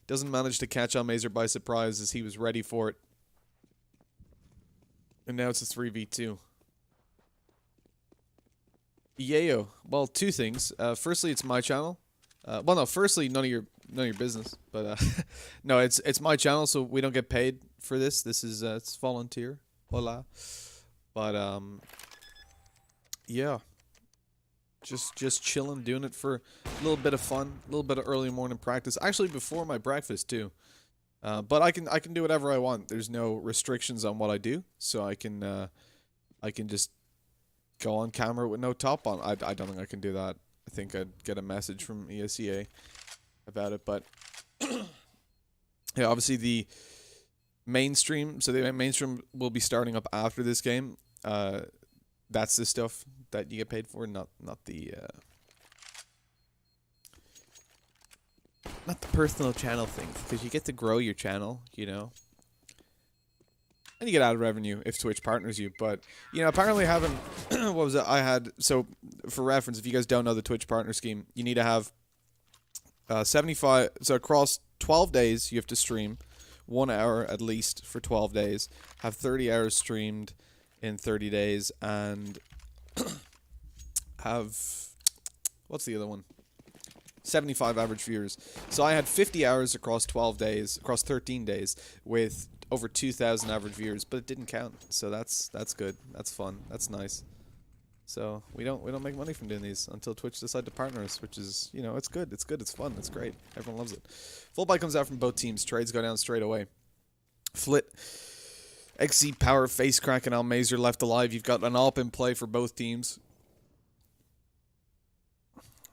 Doesn't manage to catch Almazer by surprise as he was ready for it. And now it's a 3v2. Yayo. Well, two things. Firstly, it's my channel. Well, no. Firstly, none of your business. But no, it's my channel, so we don't get paid for this. This is it's volunteer. Hola. But yeah. Just chilling, doing it for a little bit of fun, a little bit of early morning practice. Actually, before my breakfast too. But I can do whatever I want. There's no restrictions on what I do, so I can just go on camera with no top on. I don't think I can do that. I think I'd get a message from Esea about it, but yeah, obviously the mainstream. So the mainstream will be starting up after this game. That's the stuff that you get paid for, not the personal channel things, because you get to grow your channel, you know. And you get ad revenue if Twitch partners you. But, you know, apparently having... what was it? I had... So, for reference, if you guys don't know the Twitch partner scheme, you need to have 75... So, across 12 days, you have to stream 1 hour at least for 12 days. Have 30 hours streamed in 30 days. And have... What's the other one? 75 average viewers. So, I had 50 hours across 12 days, across 13 days, with... over 2,000 average viewers, but it didn't count. So that's good. That's fun. That's nice. So we don't make money from doing these until Twitch decide to partner us, which is, you know, it's good. It's good. It's fun. It's great. Everyone loves it. Full buy comes out from both teams. Trades go down straight away. Flit, XC Power, Face Crack, and Almazer left alive. You've got an AWP in play for both teams.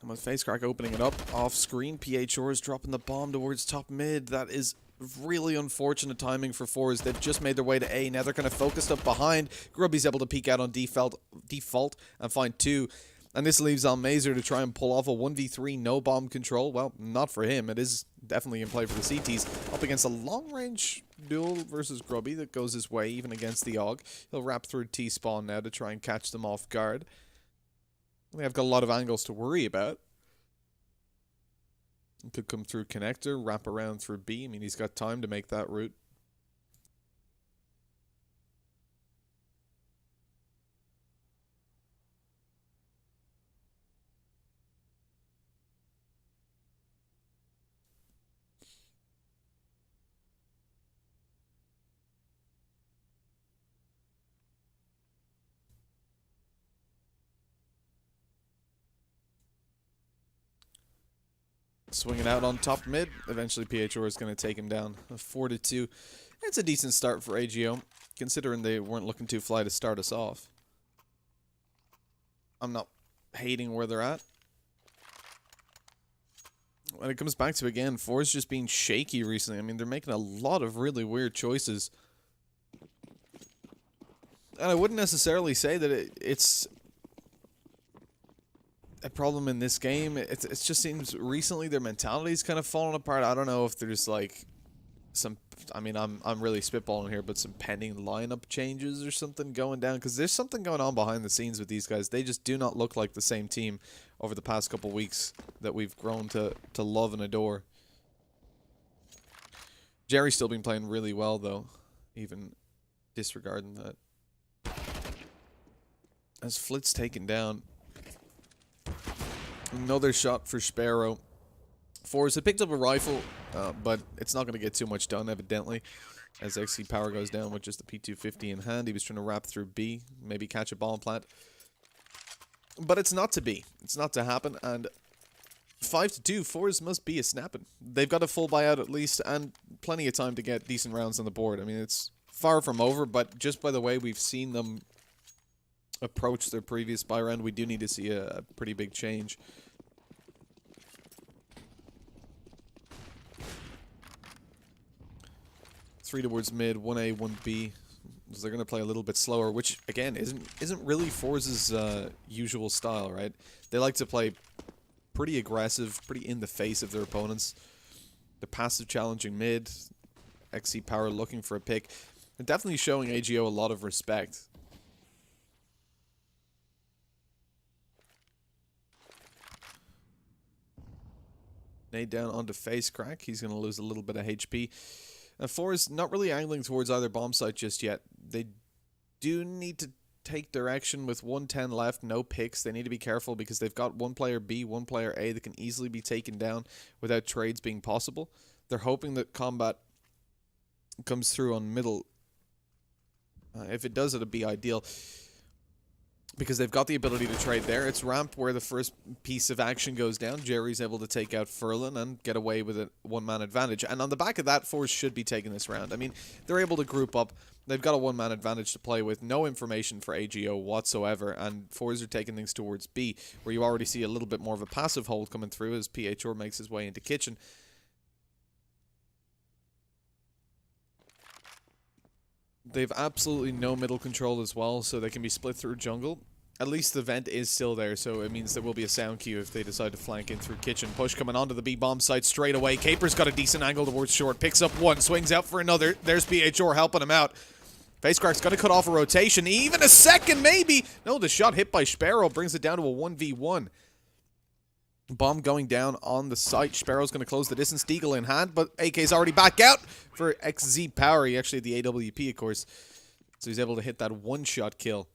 And with Face Crack opening it up off screen, PHR is dropping the bomb towards top mid. That is really unfortunate timing for Forze. They've just made their way to A. Now they're kind of focused up behind. Grubby's able to peek out on default and find two. And this leaves Almazer to try and pull off a 1v3 no bomb control. Well, not for him. It is definitely in play for the CTs. Up against a long-range duel versus Grubby that goes his way, even against the AUG. He'll wrap through T-spawn now to try and catch them off guard. I think I've got a lot of angles to worry about. Could come through connector, wrap around through B. I mean, he's got time to make that route. Swinging out on top mid. Eventually, PHR is going to take him down. 4-2. It's a decent start for AGO, considering they weren't looking too fly to start us off. I'm not hating where they're at. When it comes back to, again, Forze just being shaky recently. I mean, they're making a lot of really weird choices. And I wouldn't necessarily say that it's a problem in this game. It just seems recently their mentality's kind of fallen apart. I don't know if there's like some, I mean, I'm really spitballing here, but some pending lineup changes or something going down, because there's something going on behind the scenes with these guys. They just do not look like the same team over the past couple weeks that we've grown to love and adore. Jerry's still been playing really well though, even disregarding that. As Flit's taken down. Another shot for Sparrow. Forze had picked up a rifle, but it's not going to get too much done, evidently, as XC Power goes down with just the P250 in hand. He was trying to wrap through B, maybe catch a bomb plant. But it's not to be. It's not to happen, and 5-2, Forze must be a snapping. They've got a full buyout at least, and plenty of time to get decent rounds on the board. I mean, it's far from over, but just by the way we've seen them approach their previous buy round, we do need to see a pretty big change. Three towards mid, 1A, 1B. So they're going to play a little bit slower, which again isn't really Forze's usual style, right? They like to play pretty aggressive, pretty in the face of their opponents. They're passive challenging mid. XC Power looking for a pick. And definitely showing AGO a lot of respect. Nade down onto face crack. He's going to lose a little bit of HP. Forze not really angling towards either bomb site just yet. They do need to take direction with 110 left, no picks. They need to be careful because they've got one player B, one player A that can easily be taken down without trades being possible. They're hoping that combat comes through on middle. If it does, it'll be ideal because they've got the ability to trade there. It's ramp where the first piece of action goes down. Jerry's able to take out Furlan and get away with a one-man advantage. And on the back of that, Forze should be taking this round. I mean, they're able to group up. They've got a one-man advantage to play with. No information for AGO whatsoever. And Forze are taking things towards B, where you already see a little bit more of a passive hold coming through as PHR makes his way into kitchen. They've absolutely no middle control as well, so they can be split through jungle. At least the vent is still there, so it means there will be a sound cue if they decide to flank in through kitchen. Push coming onto the B bomb site straight away. Caper's got a decent angle towards short. Picks up one, swings out for another. There's PHR helping him out. Facecrack's got to cut off a rotation. Even a second, maybe. No, the shot hit by Sparrow brings it down to a 1v1. Bomb going down on the site. Sparrow's going to close the distance. Deagle in hand, but AK's already back out for XZ Power. He actually had the AWP, of course. So he's able to hit that one-shot kill.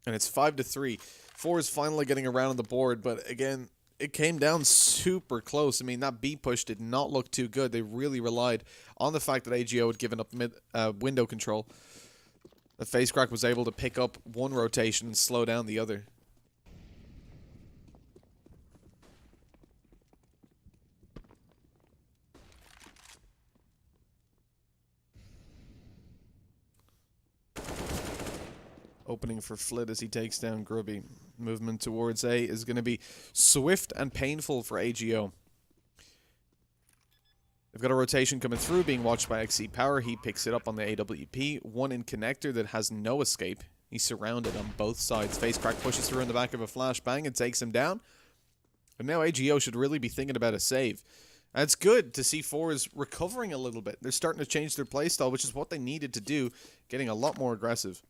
And it's 5-3. Forze finally getting around on the board, but again, it came down super close. I mean, that B push did not look too good. They really relied on the fact that AGO had given up window control. The Facecrack was able to pick up one rotation and slow down the other. Opening for Flit as he takes down Grubby. Movement towards A is going to be swift and painful for AGO. They've got a rotation coming through, being watched by XC Power. He picks it up on the AWP. One in connector that has no escape. He's surrounded on both sides. Facecrack pushes through in the back of a flashbang and takes him down. And now AGO should really be thinking about a save. And it's good to see Forze recovering a little bit. They're starting to change their playstyle, which is what they needed to do, getting a lot more aggressive.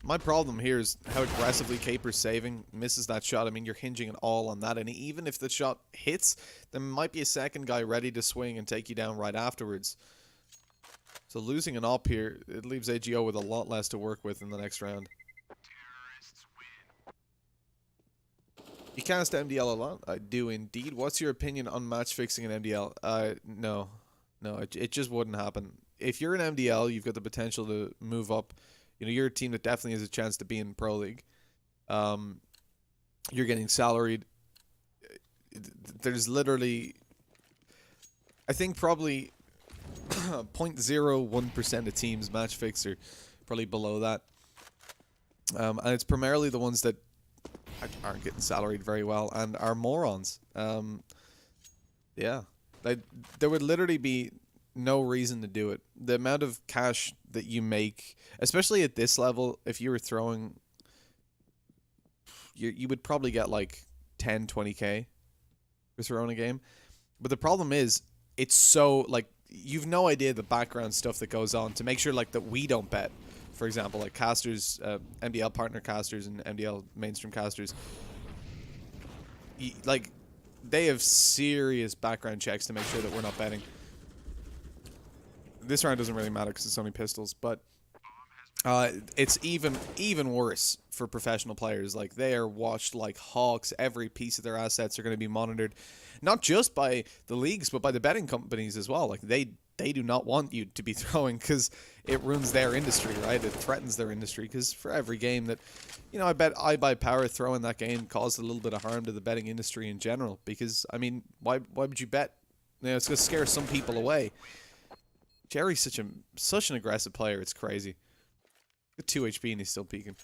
My problem here is how aggressively Caper's saving. Misses that shot. I mean, you're hinging it all on that. And even if the shot hits, there might be a second guy ready to swing and take you down right afterwards. So losing an op here, it leaves AGO with a lot less to work with in the next round. You cast MDL a lot? I do indeed. What's your opinion on match fixing in MDL? No. No, it just wouldn't happen. If you're an MDL, you've got the potential to move up. You know, you're a team that definitely has a chance to be in Pro League. You're getting salaried. There's literally, I think probably 0.01% of teams match fix or probably below that. And it's primarily the ones that aren't getting salaried very well and are morons. Yeah. There would literally be no reason to do it. The amount of cash that you make, especially at this level, if you were throwing, you would probably get like 10, 20k for throwing a game. But the problem is, it's so, like, you've no idea the background stuff that goes on to make sure, like, that we don't bet. For example, like casters, MDL partner casters and MDL mainstream casters, like, they have serious background checks to make sure that we're not betting. This round doesn't really matter because it's only pistols, but it's even worse for professional players. Like, they are watched like hawks. Every piece of their assets are going to be monitored, not just by the leagues, but by the betting companies as well. Like, they do not want you to be throwing because it ruins their industry, right? It threatens their industry because for every game that, you know, I bet I buy power throwing that game caused a little bit of harm to the betting industry in general. Because, I mean, why would you bet? You know, it's going to scare some people away. Jerry's such an aggressive player. It's crazy. 2 HP and he's still peeking.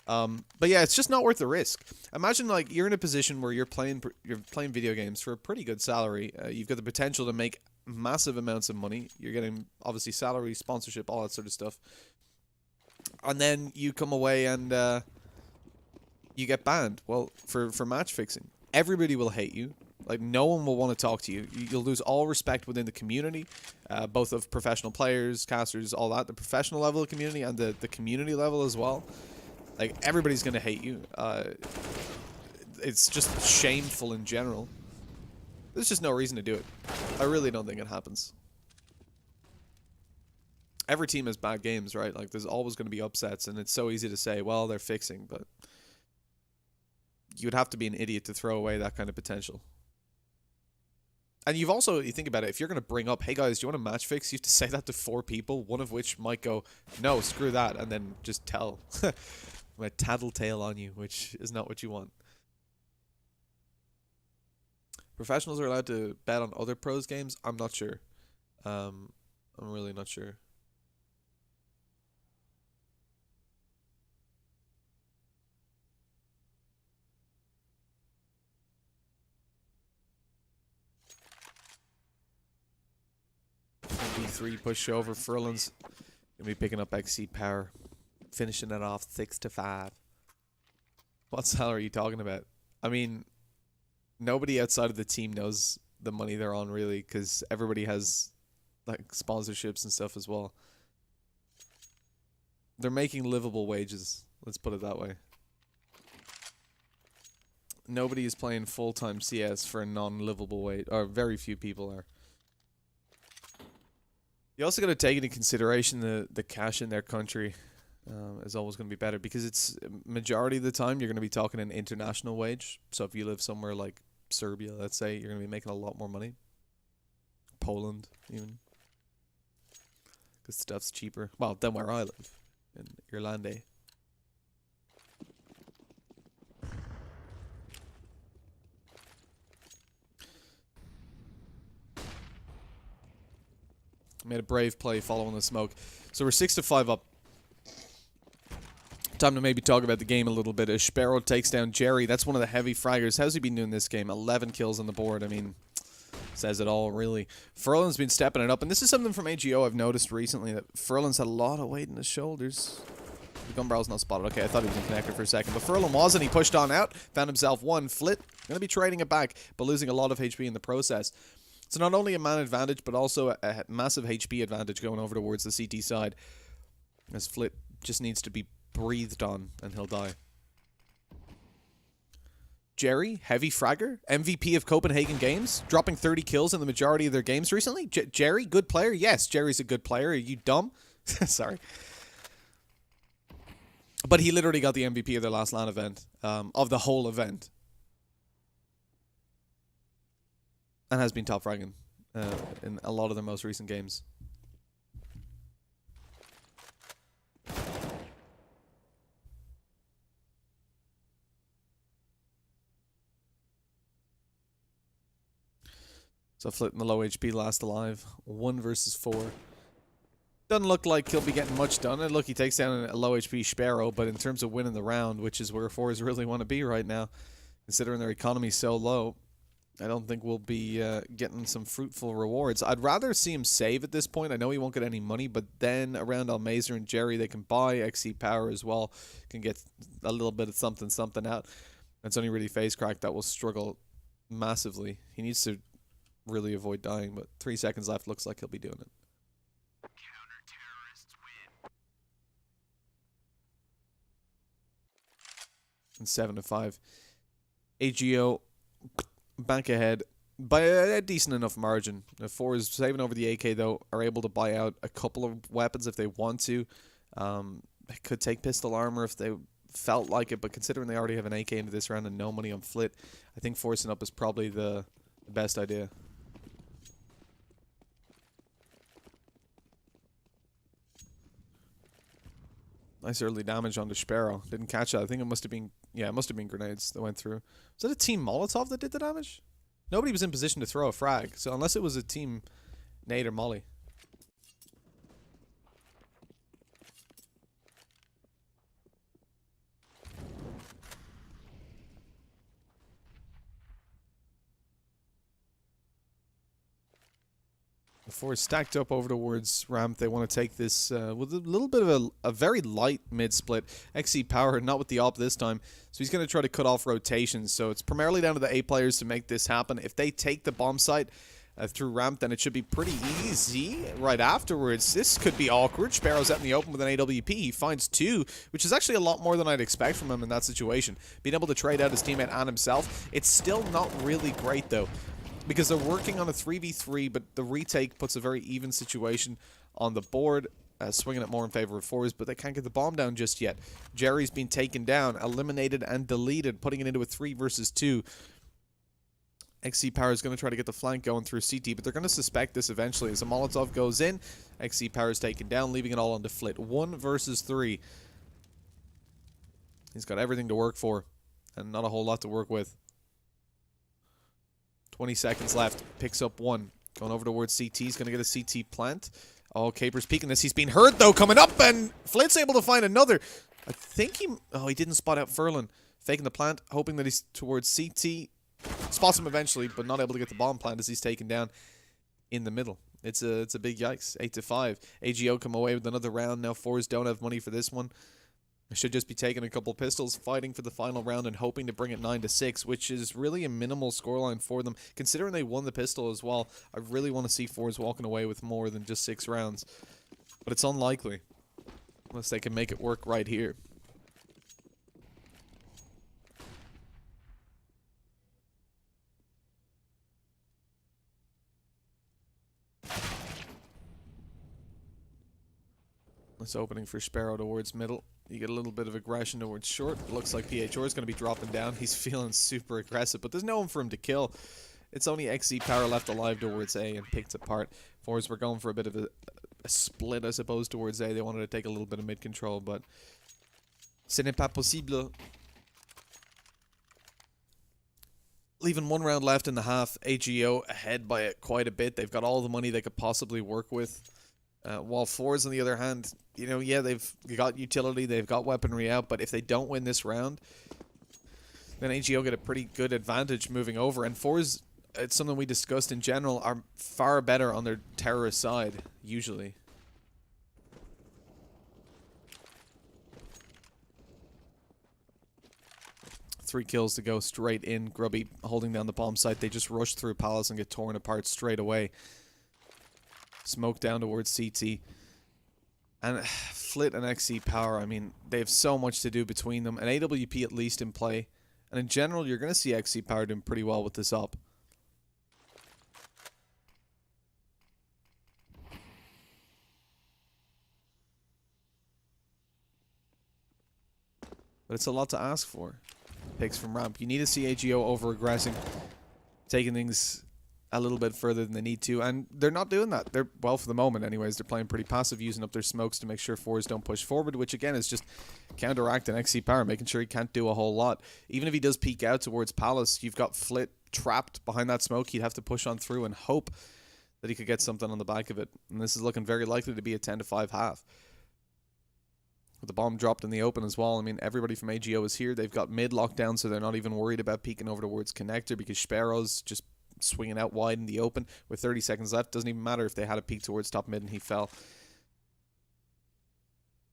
But yeah, it's just not worth the risk. Imagine, like, you're in a position where you're playing video games for a pretty good salary. You've got the potential to make massive amounts of money. You're getting, obviously, salary, sponsorship, all that sort of stuff. And then you come away and you get banned. Well, for match fixing. Everybody will hate you. Like, no one will want to talk to you. You'll lose all respect within the community, both of professional players, casters, all that. The professional level of community and the community level as well. Like, everybody's going to hate you. It's just shameful in general. There's just no reason to do it. I really don't think it happens. Every team has bad games, right? Like, there's always going to be upsets, and it's so easy to say, well, they're fixing, but you would have to be an idiot to throw away that kind of potential. And you've also, you think about it, if you're going to bring up, hey guys, do you want a match fix? You have to say that to 4 people, one of which might go, no, screw that, and then just tell. My tattletale on you, which is not what you want. Professionals are allowed to bet on other pros games? I'm not sure. I'm really not sure. B3 push over. Furlan's gonna be picking up XC power, finishing it off 6-5. What salary are you talking about? I mean, nobody outside of the team knows the money they're on, really, because everybody has like sponsorships and stuff as well. They're making livable wages, let's put it that way. Nobody is playing full-time CS for a non-livable wage, or very few people are. You also got to take into consideration the cash in their country is always going to be better, because it's majority of the time you're going to be talking an international wage. So if you live somewhere like Serbia, let's say, you're going to be making a lot more money. Poland, even. Because stuff's cheaper. Well, than where I live, in Irlande. Made a brave play following the smoke. So we're 6-5 up. Time to maybe talk about the game a little bit. As Sparrow takes down Jerry. That's one of the heavy fraggers. How's he been doing this game? 11 kills on the board. I mean, says it all, really. Furlan's been stepping it up. And this is something from AGO I've noticed recently, that Furlan's had a lot of weight in his shoulders. The gun barrel's not spotted. Okay, I thought he was in connector for a second. But Furlan wasn't. He pushed on out. Found himself one. Flit. Going to be trading it back, but losing a lot of HP in the process. So not only a man advantage, but also a massive HP advantage going over towards the CT side. As Flit just needs to be breathed on, and he'll die. Jerry, heavy fragger, MVP of Copenhagen Games, dropping 30 kills in the majority of their games recently. Jerry, good player? Yes, Jerry's a good player. Are you dumb? Sorry. But he literally got the MVP of their last LAN event, of the whole event. And has been top fragging in a lot of their most recent games. So Flit in the low HP, last alive. 1 versus 4. Doesn't look like he'll be getting much done. And look, he takes down a low HP Sparrow, but in terms of winning the round, which is where Forze really want to be right now, considering their economy so low, I don't think we'll be getting some fruitful rewards. I'd rather see him save at this point. I know he won't get any money, but then around Almazer and Jerry, they can buy XC power as well. Can get a little bit of something out. It's only really Phase Crack that will struggle massively. He needs to really avoid dying, but 3 seconds left. Looks like he'll be doing it. And 7-5. AGO back ahead by a decent enough margin. The Forze saving over the AK, though, are able to buy out a couple of weapons if they want to. They could take pistol armor if they felt like it, but considering they already have an AK into this round and no money on Flit, I think forcing up is probably the best idea. Nice early damage onto Sparrow. Didn't catch that. I think it must have been... Yeah, it must have been grenades that went through. Was that a team Molotov that did the damage? Nobody was in position to throw a frag. So unless it was a team nade or molly. Forze stacked up over towards ramp. They want to take this with a little bit of a very light mid-split. XC Power, not with the op this time. So he's going to try to cut off rotations. So it's primarily down to the A players to make this happen. If they take the bomb site through ramp, then it should be pretty easy right afterwards. This could be awkward. Sparrow's out in the open with an AWP. He finds 2, which is actually a lot more than I'd expect from him in that situation. Being able to trade out his teammate and himself. It's still not really great, though, because they're working on a 3v3, but the retake puts a very even situation on the board, swinging it more in favor of Forze, but they can't get the bomb down just yet. Jerry's been taken down, eliminated, and deleted, putting it into a 3 versus 2. XC Power is going to try to get the flank going through CT, but they're going to suspect this eventually. As a Molotov goes in, XC Power is taken down, leaving it all on to Flit. 1 versus 3. He's got everything to work for, and not a whole lot to work with. 20 seconds left. Picks up 1. Going over towards CT. He's going to get a CT plant. Oh, Caper's peeking this. He's been hurt, though, coming up, and Flit's able to find another. I think he... Oh, he didn't spot out Furlan. Faking the plant, hoping that he's towards CT. Spots him eventually, but not able to get the bomb plant as he's taken down in the middle. It's a big yikes. 8-5. AGO come away with another round. Now Forze don't have money for this one. Should just be taking a couple pistols, fighting for the final round and hoping to bring it 9-6, which is really a minimal scoreline for them. Considering they won the pistol as well, I really want to see Forze walking away with more than just 6 rounds. But it's unlikely, unless they can make it work right here. This opening for Sparrow towards middle. You get a little bit of aggression towards short. It looks like PHR is going to be dropping down. He's feeling super aggressive, but there's no one for him to kill. It's only XC Power left alive towards A and picked apart. Forze were going for a bit of a split, I suppose, towards A. They wanted to take a little bit of mid control, but ce n'est pas possible. Leaving 1 round left in the half. AGO ahead by quite a bit. They've got all the money they could possibly work with. While Forze, on the other hand, you know, yeah, they've got utility, they've got weaponry out, but if they don't win this round, then AGO get a pretty good advantage moving over. And Forze, it's something we discussed in general, are far better on their terrorist side, usually. Three kills to go straight in. Grubby holding down the bomb site. They just rush through Palace and get torn apart straight away. Smoke down towards CT. And Flit and XC Power, I mean, they have so much to do between them. An AWP at least in play. And in general, you're going to see XC Power doing pretty well with this up. But it's a lot to ask for. Picks from ramp. You need to see AGO over-aggressing. Taking things a little bit further than they need to, and they're not doing that. They're, well, for the moment anyways, they're playing pretty passive, using up their smokes to make sure Forze don't push forward, which again is just counteracting XC Power, making sure he can't do a whole lot. Even if he does peek out towards Palace, you've got Flit trapped behind that smoke. He'd have to push on through and hope that he could get something on the back of it, and this is looking very likely to be a 10-5 half. With the bomb dropped in the open as well, I mean, everybody from AGO is here. They've got mid locked down, so they're not even worried about peeking over towards connector, because Sparrow's just swinging out wide in the open with 30 seconds left. Doesn't even matter if they had a peek towards top mid and he fell,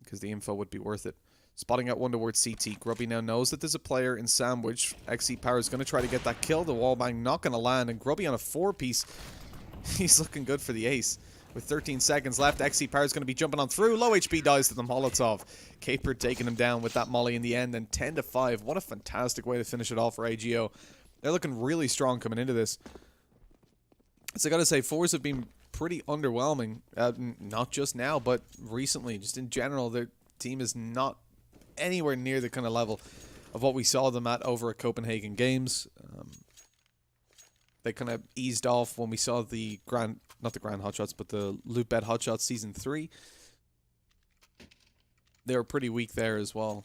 because the info would be worth it. Spotting out one towards CT. Grubby now knows that there's a player in sandwich. XC Power is going to try to get that kill. The wallbang not going to land, and Grubby on a 4-piece. He's looking good for the ace. With 13 seconds left, XC Power is going to be jumping on through. Low HP dies to the Molotov. Caper taking him down with that molly in the end, and 10-5. What a fantastic way to finish it off for AGO. They're looking really strong coming into this. So I gotta say, Forze have been pretty underwhelming. Not just now, but recently. Just in general, their team is not anywhere near the kind of level of what we saw them at over at Copenhagen Games. They kind of eased off when we saw the not the Grand Hotshots, but the Loot Bet Hotshots Season 3. They were pretty weak there as well.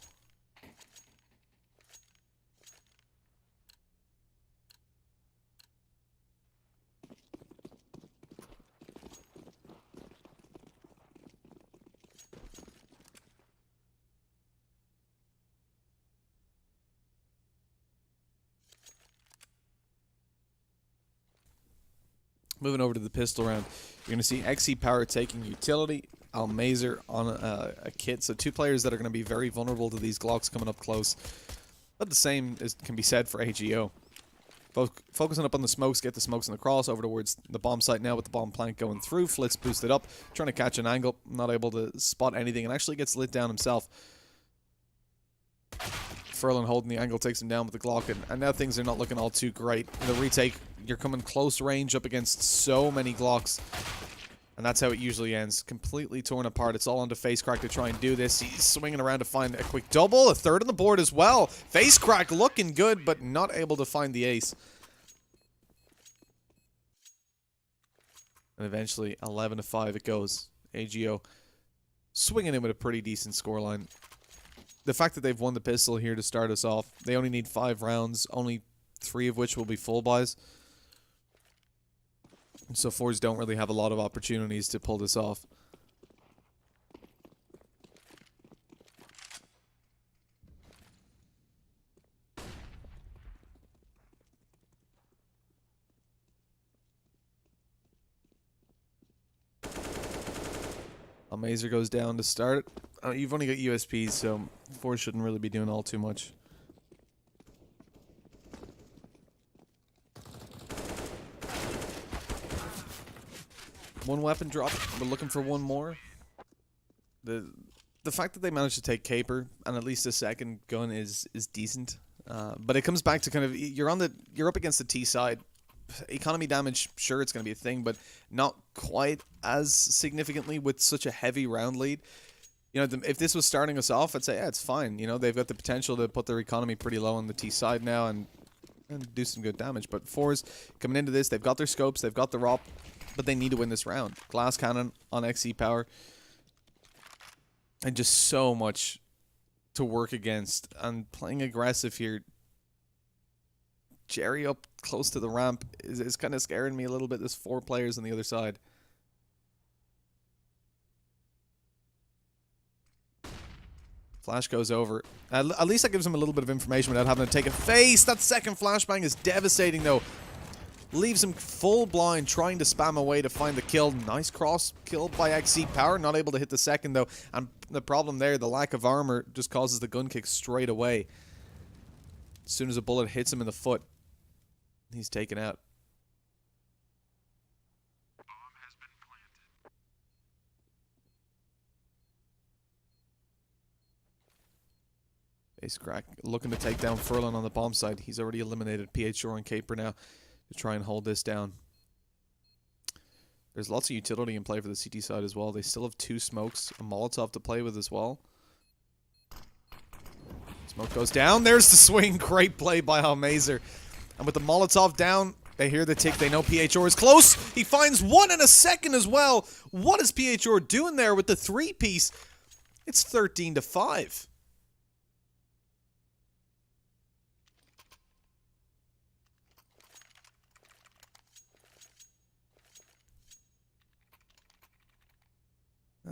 Moving over to the pistol round. You're going to see XE Power taking utility, Almazer on a kit. So 2 players that are going to be very vulnerable to these Glocks coming up close. But the same can be said for AGO. Focusing up on the smokes, get the smokes in the cross, over towards the bomb site now with the bomb plank going through. Flitz boosted up, trying to catch an angle, not able to spot anything, and actually gets lit down himself. Furlan holding the angle, takes him down with the Glock, and now things are not looking all too great. The retake, you're coming close range up against so many Glocks, and that's how it usually ends. Completely torn apart. It's all onto Facecrack to try and do this. He's swinging around to find a quick double, a third on the board as well. Facecrack looking good, but not able to find the ace. And eventually, 11-5 it goes. AGO swinging in with a pretty decent scoreline. The fact that they've won the pistol here to start us off, they only need 5 rounds, only 3 of which will be full buys. So Forze don't really have a lot of opportunities to pull this off. Almazer goes down to start. You've only got USPs, so Forze shouldn't really be doing all too much. One weapon drop. We're looking for one more. The fact that they managed to take Caper and at least a second gun is decent. But it comes back to kind of you're up against the T side. Economy damage, sure, it's going to be a thing, but not quite as significantly with such a heavy round lead. You know, if this was starting us off, I'd say, yeah, it's fine. You know, they've got the potential to put their economy pretty low on the T side now and do some good damage. But Forze coming into this, they've got their scopes, they've got the ROP, but they need to win this round. Glass cannon on XE Power. And just so much to work against. And playing aggressive here. Jerry up close to the ramp is kind of scaring me a little bit. There's 4 players on the other side. Flash goes over. At least that gives him a little bit of information without having to take a face. That second flashbang is devastating, though. Leaves him full blind, trying to spam away to find the kill. Nice cross kill by XE Power. Not able to hit the second, though. And the problem there, the lack of armor, just causes the gun kick straight away. As soon as a bullet hits him in the foot, he's taken out. Facecrack looking to take down Furlan on the bomb side. He's already eliminated PHR and Caper now to try and hold this down. There's lots of utility in play for the CT side as well. They still have 2 smokes, a Molotov to play with as well. Smoke goes down. There's the swing. Great play by Almazer. And with the Molotov down, they hear the tick. They know PHR is close. He finds one in a second as well. What is PHR doing there with the 3-piece? It's 13-5.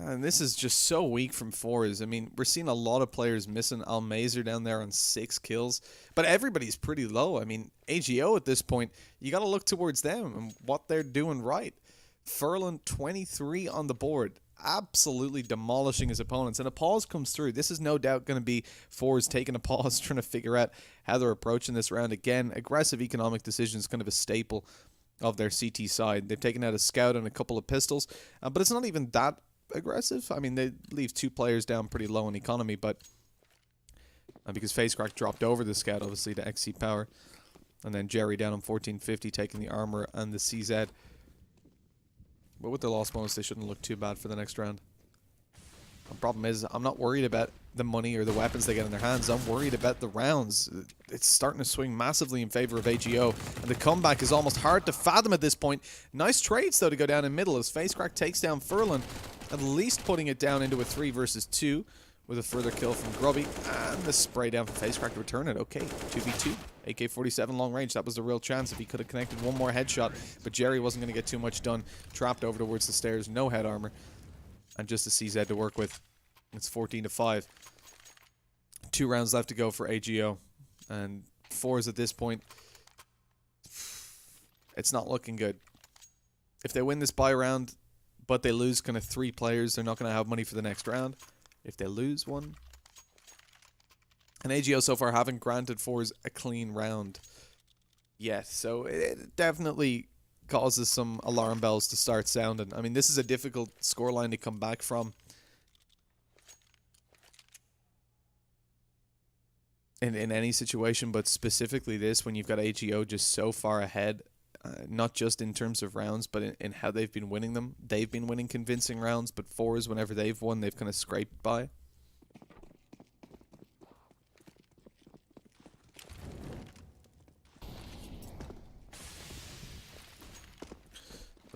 And this is just so weak from Forze. I mean, we're seeing a lot of players missing. Almazer down there on 6 kills. But everybody's pretty low. I mean, AGO at this point, you got to look towards them and what they're doing right. Furlan, 23 on the board. Absolutely demolishing his opponents. And a pause comes through. This is no doubt going to be Forze taking a pause, trying to figure out how they're approaching this round. Again, aggressive economic decisions, kind of a staple of their CT side. They've taken out a scout and a couple of pistols. But it's not even that aggressive. I mean, they leave 2 players down pretty low in economy, but because Facecrack dropped over the scout, obviously, to XE Power, and then Jerry down on 1450, taking the armor and the CZ. But with the loss bonus, they shouldn't look too bad for the next round. The problem is, I'm not worried about the money or the weapons they get in their hands. I'm worried about the rounds. It's starting to swing massively in favor of AGO, and the comeback is almost hard to fathom at this point. Nice trades, though, to go down in middle as Facecrack takes down Furlan, at least putting it down into a 3 versus 2 with a further kill from Grubby, and the spray down from Facecrack to return it. Okay, 2v2. AK-47 long range. That was the real chance if he could have connected one more headshot, but Jerry wasn't going to get too much done. Trapped over towards the stairs, no head armor, and just a CZ to work with. It's 14-5. 2 rounds left to go for AGO, and Forze at this point, it's not looking good. If they win this buy round, but they lose kind of 3 players, they're not going to have money for the next round. If they lose one. And AGO so far haven't granted Forze a clean round yet, so it definitely causes some alarm bells to start sounding. I mean, this is a difficult scoreline to come back from. In any situation, but specifically this, when you've got AGO just so far ahead, not just in terms of rounds, but in how they've been winning them. They've been winning convincing rounds, but Forze, whenever they've won, they've kind of scraped by.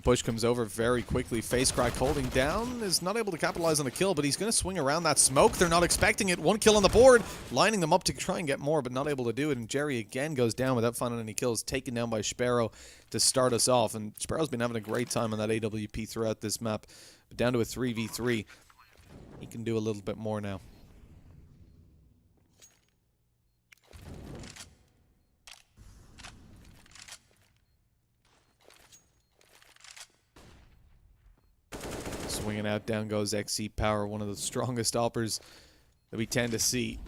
Push comes over very quickly. Face crack holding down, is not able to capitalize on the kill, but he's going to swing around that smoke. They're not expecting it. 1 kill on the board, lining them up to try and get more, but not able to do it. And Jerry again goes down without finding any kills, taken down by Sparrow to start us off. And Sparrow's been having a great time on that AWP throughout this map. But down to a 3v3. He can do a little bit more now. Swinging out, down goes XC Power, one of the strongest oppers that we tend to see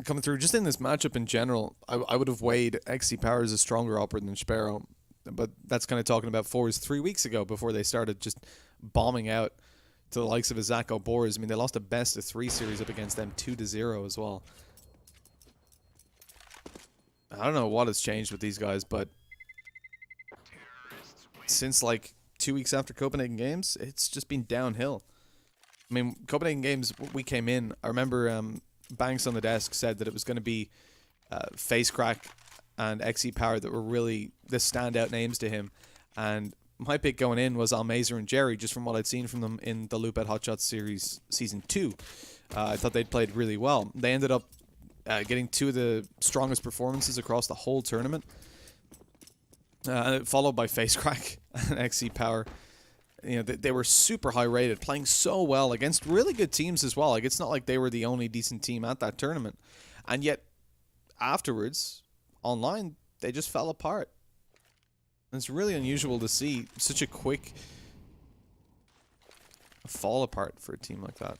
coming through. Just in this matchup in general, I would have weighed XC Power as a stronger opper than Sparrow, but that's kind of talking about Forze 3 weeks ago before they started just bombing out to the likes of a Czgo Boars. I mean, they lost a best-of-3 series up against them 2-0 as well. I don't know what has changed with these guys, but since like 2 weeks after Copenhagen Games, it's just been downhill. I mean, Copenhagen Games, we came in, I remember Banks on the desk said that it was going to be Face Crack and XE Power that were really the standout names to him. And my pick going in was Almazer and Jerry, just from what I'd seen from them in the Loop at Hot Shots Series Season 2. I thought they'd played really well. They ended up getting 2 of the strongest performances across the whole tournament. Followed by Face Crack and XE Power. You know, they were super high rated, playing so well against really good teams as well. Like, it's not like they were the only decent team at that tournament. And yet, afterwards, online, they just fell apart. And it's really unusual to see such a quick fall apart for a team like that.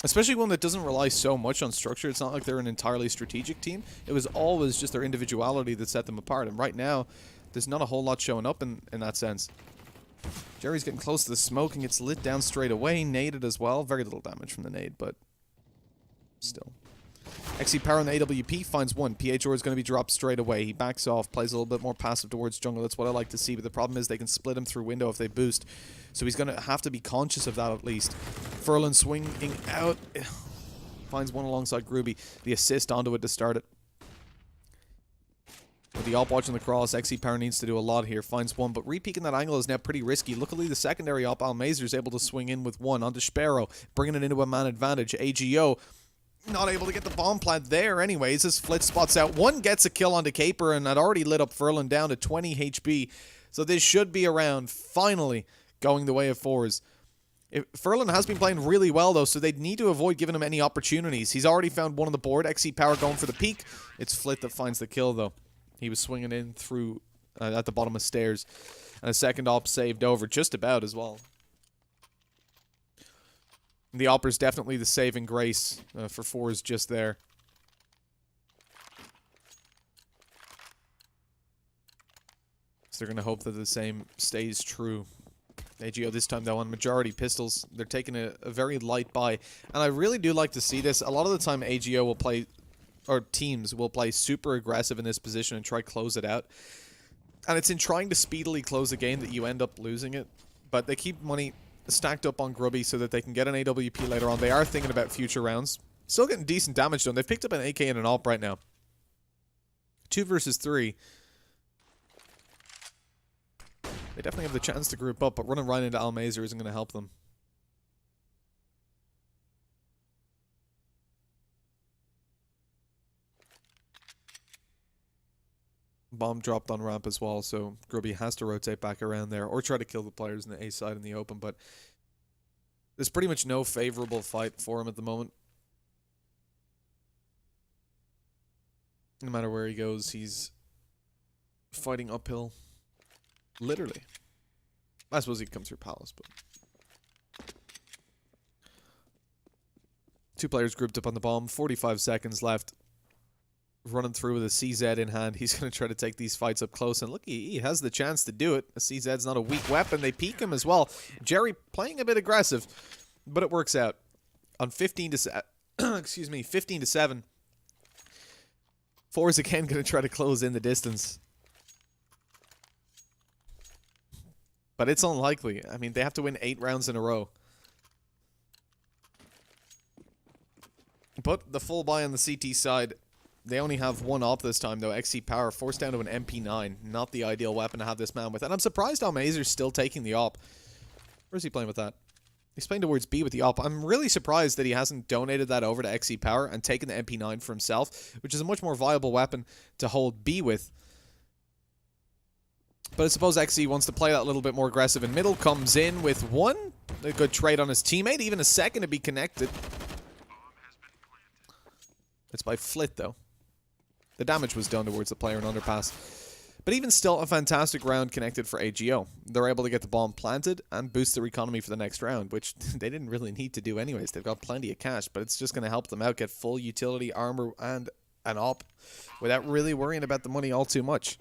Especially one that doesn't rely so much on structure. It's not like they're an entirely strategic team. It was always just their individuality that set them apart. And right now, there's not a whole lot showing up in that sense. Jerry's getting close to the smoke and gets lit down straight away. Naded as well. Very little damage from the nade, but still. XE Power on the AWP finds one. PHR is going to be dropped straight away. He backs off, plays a little bit more passive towards jungle. That's what I like to see, but the problem is they can split him through window if they boost. So he's going to have to be conscious of that at least. Furlan swinging out. Finds one alongside Gruby. The assist onto it to start it. With the op watching the cross, XE Power needs to do a lot here. Finds one, but re-peeking that angle is now pretty risky. Luckily, the secondary op, Almazer, is able to swing in with one onto Sparrow, bringing it into a man advantage. AGO not able to get the bomb plant there anyways. This Flit spots out. One gets a kill onto Caper, and had already lit up Furlan down to 20 HP. So this should be around, finally, going the way of Forze. Furlan has been playing really well, though, so they'd need to avoid giving him any opportunities. He's already found one on the board. XE Power going for the peak. It's Flit that finds the kill, though. He was swinging in through at the bottom of stairs. And a second op saved over just about as well. The opper's definitely the saving grace for Forze just there. So they're going to hope that the same stays true. AGO this time, though, on majority pistols. They're taking a very light buy. And I really do like to see this. A lot of the time, AGO will play, or teams will play super aggressive in this position and try to close it out. And it's in trying to speedily close a game that you end up losing it. But they keep money stacked up on Grubby so that they can get an AWP later on. They are thinking about future rounds. Still getting decent damage done. They've picked up an AK and an AWP right now. 2 versus 3. They definitely have the chance to group up, but running right into Almazer isn't going to help them. Bomb dropped on ramp as well, so Grubby has to rotate back around there or try to kill the players in the A side in the open, but there's pretty much no favorable fight for him at the moment. No matter where he goes, he's fighting uphill. Literally. I suppose he could come through Palace, but... Two players grouped up on the bomb. 45 seconds left. Running through with a CZ in hand. He's going to try to take these fights up close. And look, he has the chance to do it. A CZ's not a weak weapon. They peek him as well. Jerry playing a bit aggressive, but it works out. On 15 to 7. Excuse me, 15 to 7. Forze again going to try to close in the distance. But it's unlikely. I mean, they have to win 8 rounds in a row. But the full buy on the CT side, they only have one op this time, though. XC Power forced down to an MP9. Not the ideal weapon to have this man with. And I'm surprised Almazer's still taking the op. Where's he playing with that? He's playing towards B with the op. I'm really surprised that he hasn't donated that over to XC Power and taken the MP9 for himself, which is a much more viable weapon to hold B with. But I suppose XC wants to play that a little bit more aggressive. And middle comes in with one. A good trade on his teammate. Even a second to be connected. It's by Flit, though. The damage was done towards the player in underpass. But even still, a fantastic round connected for AGO. They're able to get the bomb planted and boost their economy for the next round, which they didn't really need to do anyways. They've got plenty of cash, but it's just going to help them out get full utility, armor, and an op without really worrying about the money all too much.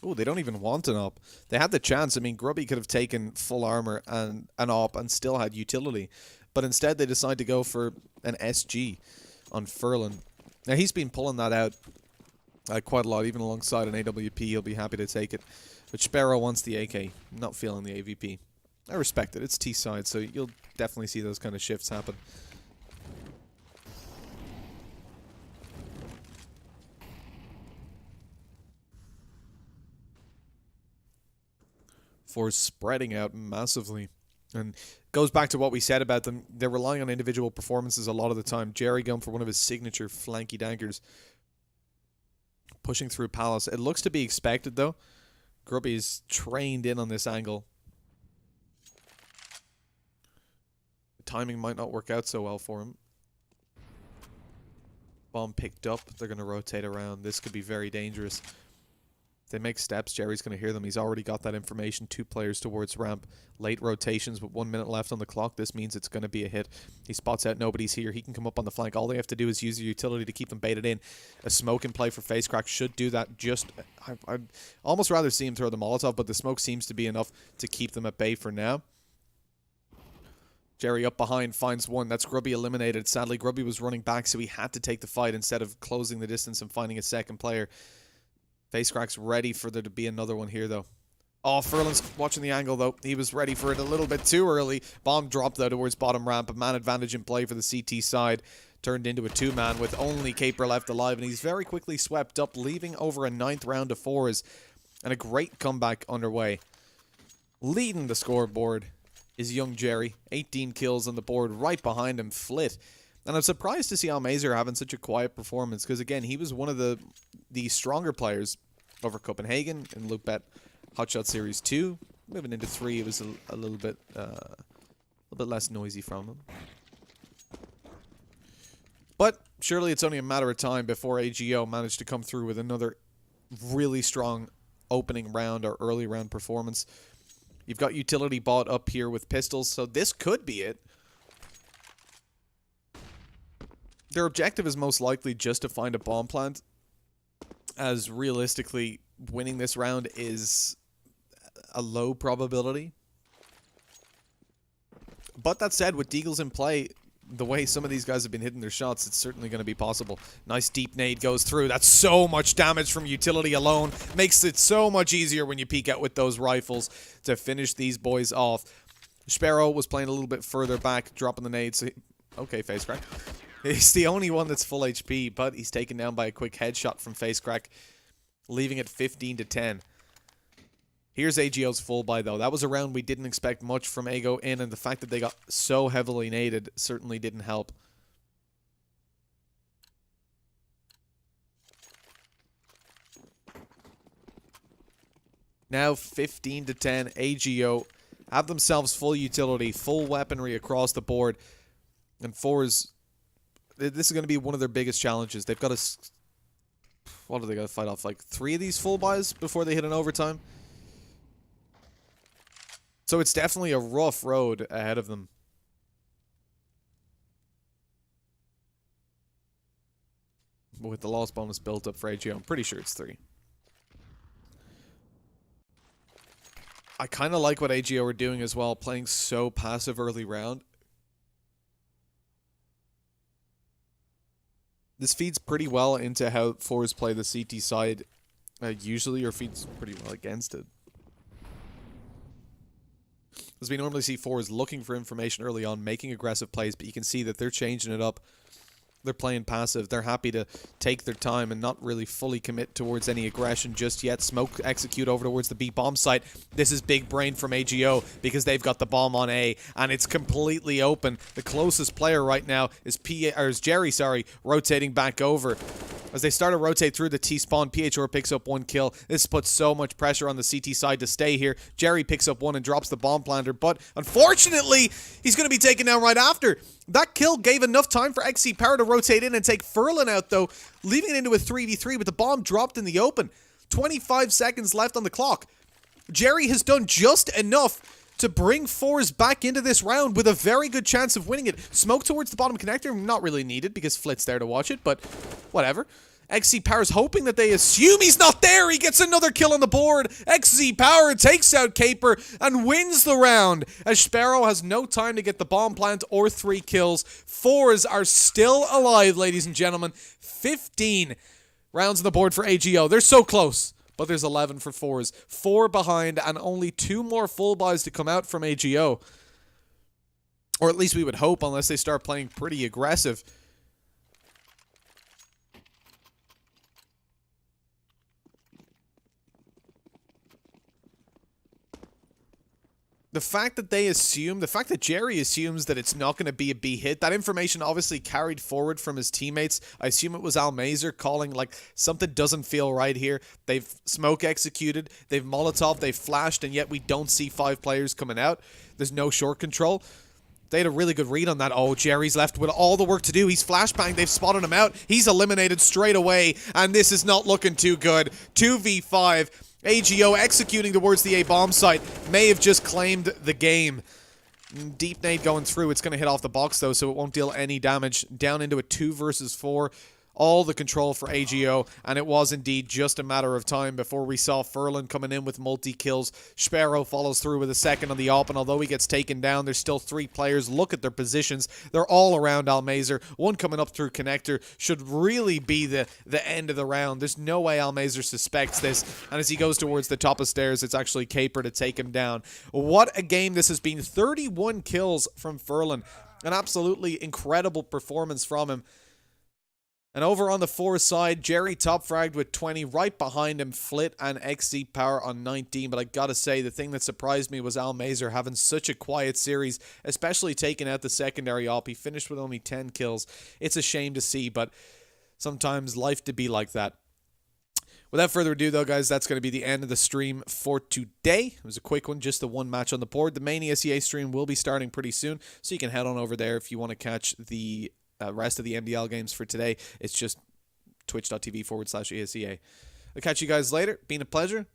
Oh, they don't even want an op. They had the chance. I mean, Grubby could have taken full armor and an op and still had utility. But instead, they decide to go for an SG on Furlan. Now, he's been pulling that out quite a lot. Even alongside an AWP, he'll be happy to take it. But Sparrow wants the AK. Not feeling the AVP. I respect it. It's T-side, so you'll definitely see those kind of shifts happen. For spreading out massively. And goes back to what we said about them. They're relying on individual performances a lot of the time. Jerry going for one of his signature flanky dankers. Pushing through Palace. It looks to be expected, though. Grubby's trained in on this angle. The timing might not work out so well for him. Bomb picked up. They're going to rotate around. This could be very dangerous. They make steps. Jerry's going to hear them. He's already got that information. 2 players towards ramp. Late rotations with 1 minute left on the clock. This means it's going to be a hit. He spots out nobody's here. He can come up on the flank. All they have to do is use the utility to keep them baited in. A smoke in play for Facecrack should do that. I'd almost rather see him throw the Molotov, but the smoke seems to be enough to keep them at bay for now. Jerry up behind finds one. That's Grubby eliminated. Sadly, Grubby was running back, so he had to take the fight instead of closing the distance and finding a second player. Facecrack's ready for there to be another one here, though. Oh, Furlan's watching the angle, though. He was ready for it a little bit too early. Bomb dropped, though, towards bottom ramp. A man advantage in play for the CT side. Turned into a 2-man with only Caper left alive. And he's very quickly swept up, leaving over a 9th round of 4s. And a great comeback underway. Leading the scoreboard is young Jerry. 18 kills on the board. Right behind him, Flit. And I'm surprised to see Almazer having such a quiet performance. Because, again, he was one of the stronger players over Copenhagen in Luke Bet Hotshot Series 2. Moving into 3, it was a little bit less noisy from him. But surely it's only a matter of time before AGO managed to come through with another really strong opening round or early round performance. You've got utility bought up here with pistols, so this could be it. Their objective is most likely just to find a bomb plant, as realistically winning this round is a low probability. But that said, with Deagles in play, the way some of these guys have been hitting their shots, it's certainly going to be possible. Nice deep nade goes through. That's so much damage from utility alone. Makes it so much easier when you peek out with those rifles to finish these boys off. Sparrow was playing a little bit further back, dropping the nades. Okay, Facecrack. He's the only one that's full HP, but he's taken down by a quick headshot from Facecrack, leaving it 15 to 10. Here's AGO's full buy, though. That was a round we didn't expect much from AGO in, and the fact that they got so heavily naded certainly didn't help. Now 15 to 10, AGO have themselves full utility, full weaponry across the board, and Forze This is going to be one of their biggest challenges. They've got to... What do they got to fight off? Like 3 of these full buys before they hit an overtime? So it's definitely a rough road ahead of them. But with the loss bonus built up for Csgo, I'm pretty sure it's 3. I kind of like what Csgo are doing as well, playing so passive early round. This feeds pretty well into how Forze play the CT side usually, or feeds pretty well against it. As we normally see Forze looking for information early on, making aggressive plays, but you can see that they're changing it up. They're playing passive. They're happy to take their time and not really fully commit towards any aggression just yet. Smoke execute over towards the B bomb site. This is big brain from Csgo because they've got the bomb on A and it's completely open. The closest player right now is Jerry, rotating back over. As they start to rotate through the T-spawn, PHR picks up 1 kill. This puts so much pressure on the CT side to stay here. Jerry picks up 1 and drops the bomb planter, but unfortunately, he's going to be taken down right after. That kill gave enough time for XC Power to rotate in and take Furlan out, though, leaving it into a 3v3 with the bomb dropped in the open. 25 seconds left on the clock. Jerry has done just enough to bring Forze back into this round with a very good chance of winning it. Smoke towards the bottom connector, not really needed because Flit's there to watch it, but whatever. XZ Power's hoping that they assume he's not there. He gets another kill on the board. XZ Power takes out Caper and wins the round as Sparrow has no time to get the bomb plant or 3 kills. Forze are still alive, ladies and gentlemen. 15 rounds on the board for Csgo. They're so close. But there's 11 for Forze. 4 behind and only 2 more full buys to come out from Csgo. Or at least we would hope, unless they start playing pretty aggressive. The fact that Jerry assumes that it's not going to be a B hit, that information obviously carried forward from his teammates. I assume it was Almazer calling like something doesn't feel right here. They've smoke executed, they've Molotov, they've flashed, and yet we don't see 5 players coming out. There's no short control. They had a really good read on that. Oh, Jerry's left with all the work to do. He's flashbang. They've spotted him out. He's eliminated straight away, and this is not looking too good. 2v5. Csgo executing towards the A bomb site may have just claimed the game. Deep nade going through. It's going to hit off the box though, so it won't deal any damage. Down into a 2 versus 4. All the control for Csgo, and it was indeed just a matter of time before we saw Furlan coming in with multi-kills. Sparrow follows through with a second on the op, and although he gets taken down, there's still 3 players. Look at their positions. They're all around Almazer. One coming up through connector should really be the end of the round. There's no way Almazer suspects this, and as he goes towards the top of stairs, it's actually Caper to take him down. What a game this has been. 31 kills from Furlan. An absolutely incredible performance from him. And over on the Forze side, Jerry top fragged with 20. Right behind him, Flit and XZ Power on 19. But I gotta say, the thing that surprised me was Almazer having such a quiet series, especially taking out the secondary op. He finished with only 10 kills. It's a shame to see, but sometimes life to be like that. Without further ado, though, guys, that's going to be the end of the stream for today. It was a quick one, just the 1 match on the board. The main Esea stream will be starting pretty soon, so you can head on over there if you want to catch the rest of the MDL games for today. It's just twitch.tv/Esea. I'll catch you guys later. Been a pleasure.